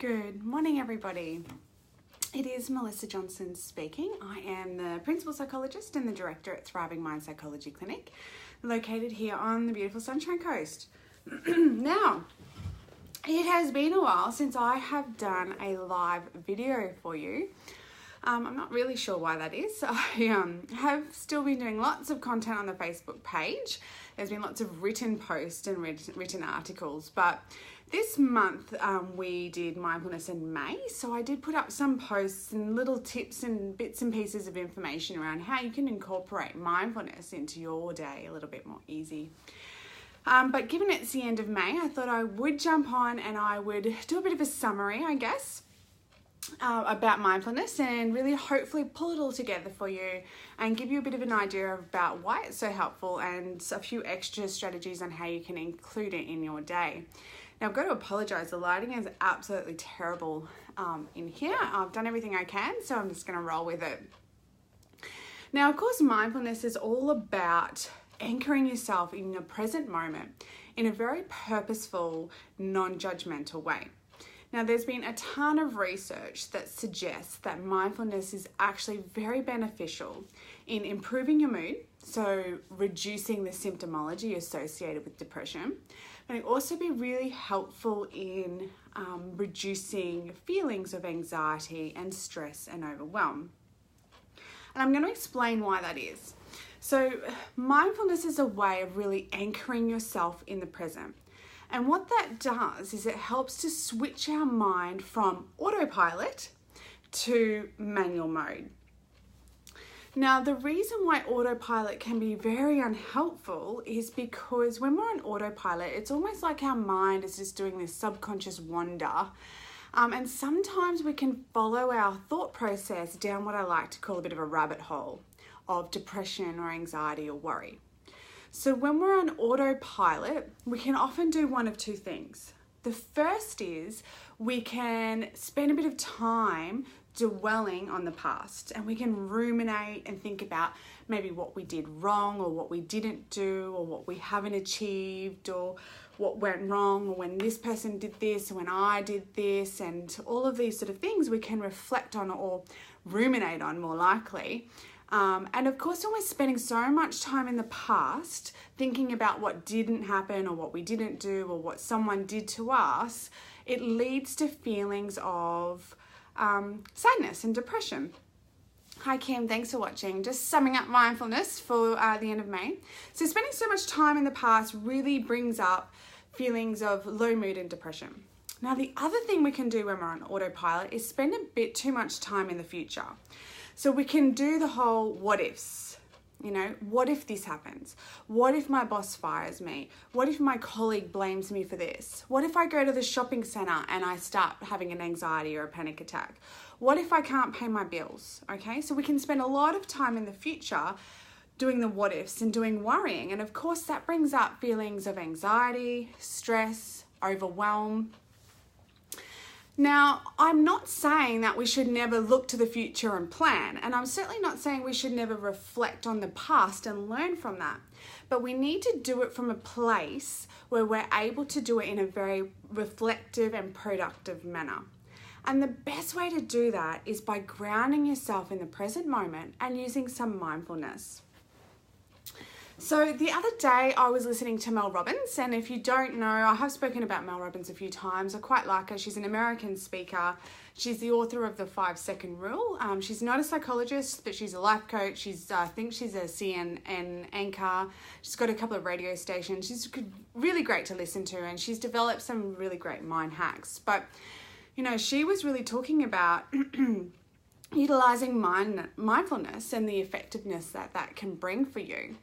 Good morning, everybody. It is Melissa Johnson speaking. I am the Principal Psychologist and the Director at Thriving Mind Psychology Clinic, located here on the beautiful Sunshine Coast. Now, it has been a while since I have done a live video for you. I'm not really sure why that is. I have still been doing lots of content on the Facebook page. There's been lots of written posts and written articles, but this month we did mindfulness in May, so I did put up some posts and little tips and bits and pieces of information around how you can incorporate mindfulness into your day a little bit more easy. But given it's the end of May, I thought I would jump on and I would do a bit of a summary, I guess, about mindfulness and really hopefully pull it all together for you and give you a bit of an idea about why it's so helpful and a few extra strategies on how you can include it in your day. Now, I've got to apologise, the lighting is absolutely terrible in here. I've done everything I can, so I'm just going to roll with it. Now, of course, mindfulness is all about anchoring yourself in the present moment in a very purposeful, non-judgmental way. Now, there's been a ton of research that suggests that mindfulness is actually very beneficial in improving your mood, so reducing the symptomology associated with depression, but it also be really helpful in reducing feelings of anxiety and stress and overwhelm. And I'm going to explain why that is. So, mindfulness is a way of really anchoring yourself in the present. And what that does is it helps to switch our mind from autopilot to manual mode. Now, the reason why autopilot can be very unhelpful is because when we're on autopilot, it's almost like our mind is just doing this subconscious wander. And sometimes we can follow our thought process down what I like to call a bit of a rabbit hole of depression or anxiety or worry. So when we're on autopilot, we can often do one of two things. The first is we can spend a bit of time dwelling on the past and we can ruminate and think about maybe what we did wrong or what we didn't do or what we haven't achieved or what went wrong or when this person did this or when I did this, and all of these sort of things we can reflect on or ruminate on more likely. And of course, when we're spending so much time in the past thinking about what didn't happen or what we didn't do or what someone did to us, it leads to feelings of sadness and depression. Hi Kim, thanks for watching. Just summing up mindfulness for the end of May. So spending so much time in the past really brings up feelings of low mood and depression. Now, the other thing we can do when we're on autopilot is spend a bit too much time in the future. So we can do the whole what ifs, what if this happens? What if my boss fires me? What if my colleague blames me for this? What if I go to the shopping centre and I start having an anxiety or a panic attack? What if I can't pay my bills? Okay, so we can spend a lot of time in the future doing the what ifs and doing worrying. And of course that brings up feelings of anxiety, stress, overwhelm. Now, I'm not saying that we should never look to the future and plan, and I'm certainly not saying we should never reflect on the past and learn from that, but we need to do it from a place where we're able to do it in a very reflective and productive manner. And the best way to do that is by grounding yourself in the present moment and using some mindfulness. So the other day I was listening to Mel Robbins, and if you don't know, I have spoken about Mel Robbins a few times. I quite like her. She's an American speaker. She's the author of the 5-Second Rule. She's not a psychologist, but she's a life coach. I think she's a CNN anchor. She's got a couple of radio stations. She's really great to listen to, and she's developed some really great mind hacks. But, she was really talking about utilizing mindfulness and the effectiveness that can bring for you.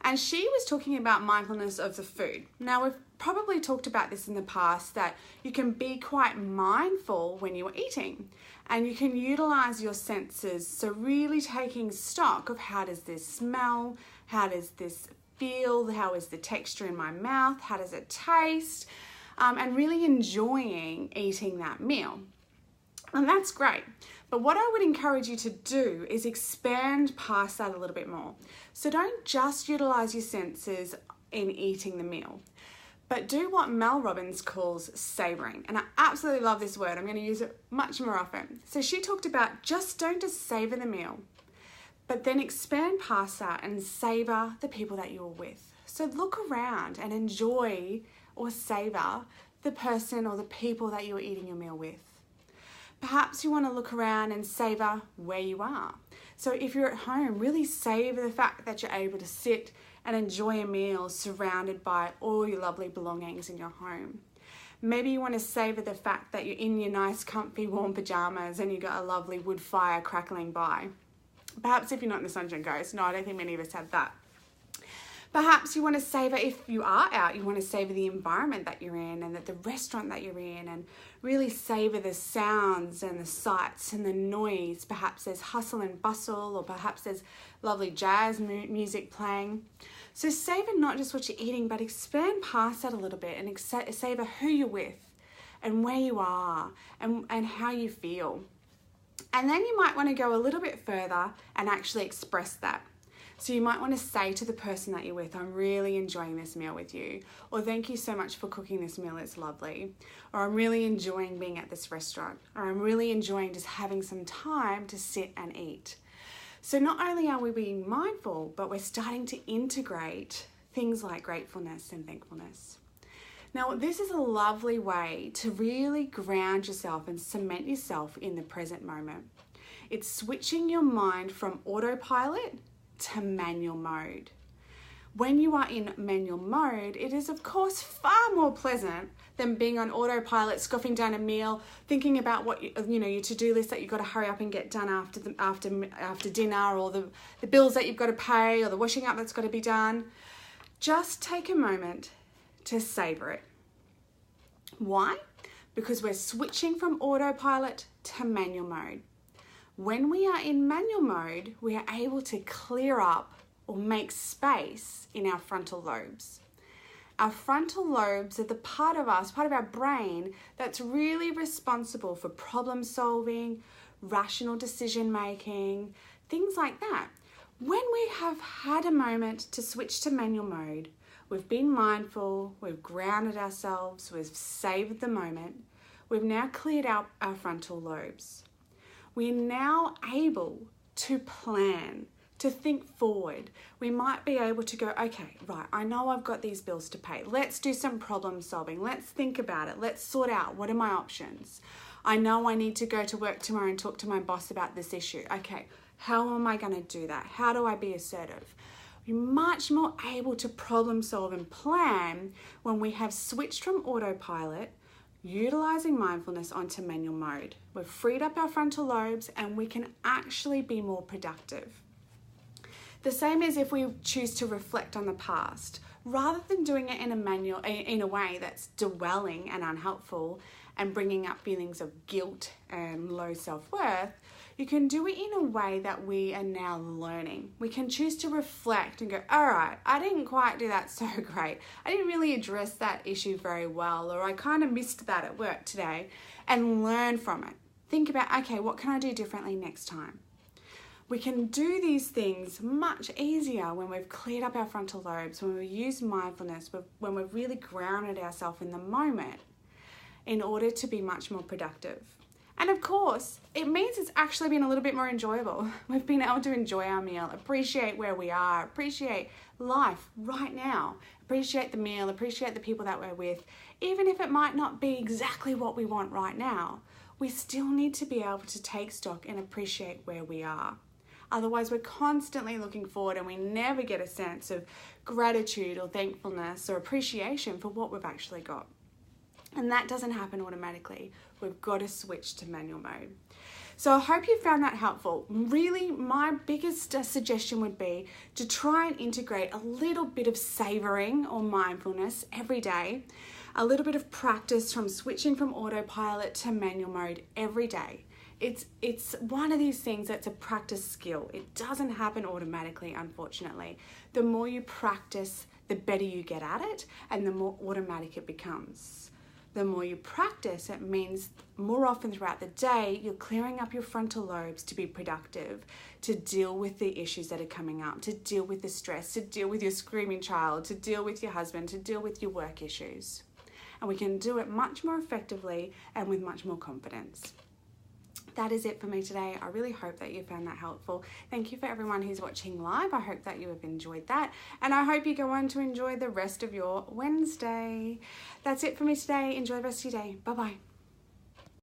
And she was talking about mindfulness of the food. Now, we've probably talked about this in the past, that you can be quite mindful when you're eating and you can utilize your senses. So really taking stock of how does this smell? How does this feel? How is the texture in my mouth? How does it taste? And really enjoying eating that meal. And that's great. But what I would encourage you to do is expand past that a little bit more. So don't just utilize your senses in eating the meal, but do what Mel Robbins calls savouring. And I absolutely love this word. I'm going to use it much more often. So she talked about don't just savour the meal, but then expand past that and savour the people that you were with. So look around and enjoy or savour the person or the people that you were eating your meal with. Perhaps you want to look around and savour where you are. So if you're at home, really savour the fact that you're able to sit and enjoy a meal surrounded by all your lovely belongings in your home. Maybe you want to savour the fact that you're in your nice comfy warm pyjamas and you've got a lovely wood fire crackling by. Perhaps if you're not in the Sunshine Coast, no, I don't think many of us have that. Perhaps you want to savour, if you are out, you want to savour the environment that you're in and the restaurant that you're in, and really savour the sounds and the sights and the noise. Perhaps there's hustle and bustle, or perhaps there's lovely jazz music playing. So savour not just what you're eating, but expand past that a little bit and savour who you're with and where you are and how you feel. And then you might want to go a little bit further and actually express that. So you might want to say to the person that you're with, I'm really enjoying this meal with you. Or thank you so much for cooking this meal, it's lovely. Or I'm really enjoying being at this restaurant. Or I'm really enjoying just having some time to sit and eat. So not only are we being mindful, but we're starting to integrate things like gratefulness and thankfulness. Now, this is a lovely way to really ground yourself and cement yourself in the present moment. It's switching your mind from autopilot to manual mode. When you are in manual mode, it is of course far more pleasant than being on autopilot, scoffing down a meal, thinking about what your to-do list that you've got to hurry up and get done after dinner, or the bills that you've got to pay, or the washing up that's got to be done. Just take a moment to savor it. Why? Because we're switching from autopilot to manual mode. When we are in manual mode, we are able to clear up or make space in our frontal lobes. Our frontal lobes are the part of our brain that's really responsible for problem solving, rational decision making, things like that. When we have had a moment to switch to manual mode, we've been mindful, we've grounded ourselves, we've saved the moment, we've now cleared out our frontal lobes. We're now able to plan, to think forward. We might be able to go, okay, right, I know I've got these bills to pay. Let's do some problem solving. Let's think about it. Let's sort out what are my options. I know I need to go to work tomorrow and talk to my boss about this issue. Okay, how am I going to do that? How do I be assertive? We're much more able to problem solve and plan when we have switched from autopilot, utilizing mindfulness, onto manual mode. We've freed up our frontal lobes and we can actually be more productive. The same as if we choose to reflect on the past, rather than doing it in a way that's dwelling and unhelpful and bringing up feelings of guilt and low self-worth. You can do it in a way that we are now learning. We can choose to reflect and go, all right, I didn't quite do that so great. I didn't really address that issue very well, or I kind of missed that at work today, and learn from it. Think about, okay, what can I do differently next time? We can do these things much easier when we've cleared up our frontal lobes, when we use mindfulness, when we've really grounded ourselves in the moment in order to be much more productive. And of course, it means it's actually been a little bit more enjoyable. We've been able to enjoy our meal, appreciate where we are, appreciate life right now, appreciate the meal, appreciate the people that we're with. Even if it might not be exactly what we want right now, we still need to be able to take stock and appreciate where we are. Otherwise, we're constantly looking forward and we never get a sense of gratitude or thankfulness or appreciation for what we've actually got. And that doesn't happen automatically. We've got to switch to manual mode. So I hope you found that helpful. Really, my biggest suggestion would be to try and integrate a little bit of savouring or mindfulness every day, a little bit of practice from switching from autopilot to manual mode every day. It's one of these things that's a practice skill. It doesn't happen automatically, unfortunately. The more you practice, the better you get at it and the more automatic it becomes. The more you practice, it means more often throughout the day, you're clearing up your frontal lobes to be productive, to deal with the issues that are coming up, to deal with the stress, to deal with your screaming child, to deal with your husband, to deal with your work issues. And we can do it much more effectively and with much more confidence. That is it for me today. I really hope that you found that helpful. Thank you for everyone who's watching live. I hope that you have enjoyed that. And I hope you go on to enjoy the rest of your Wednesday. That's it for me today. Enjoy the rest of your day. Bye-bye.